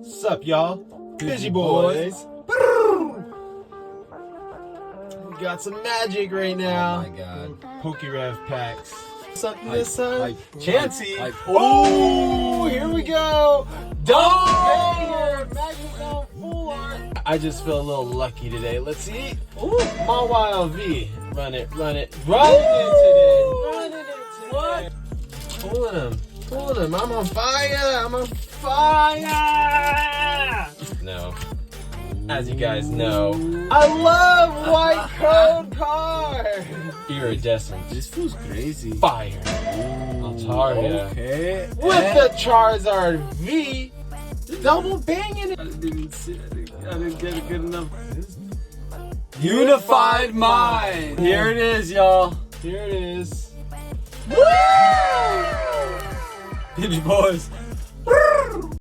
Sup, y'all? Busy boys. We got some magic right now. Oh my god. PokeRev packs. Something Hype, this time. hype, Chansey. hype. Oh, here we go. Banger. Magnezone full art. I just feel a little lucky today. Let's see. Ooh, Mawile V. Run it. Run it into this. What? Pulling him. I'm on fire. No. As you guys know, I love white code cards. Iridescent. This feels crazy. Fire. Altaria. Okay. With the Charizard V. Double banging it. I didn't get it good enough. Unified Mind. Here it is, y'all. Here it is. Busy boys.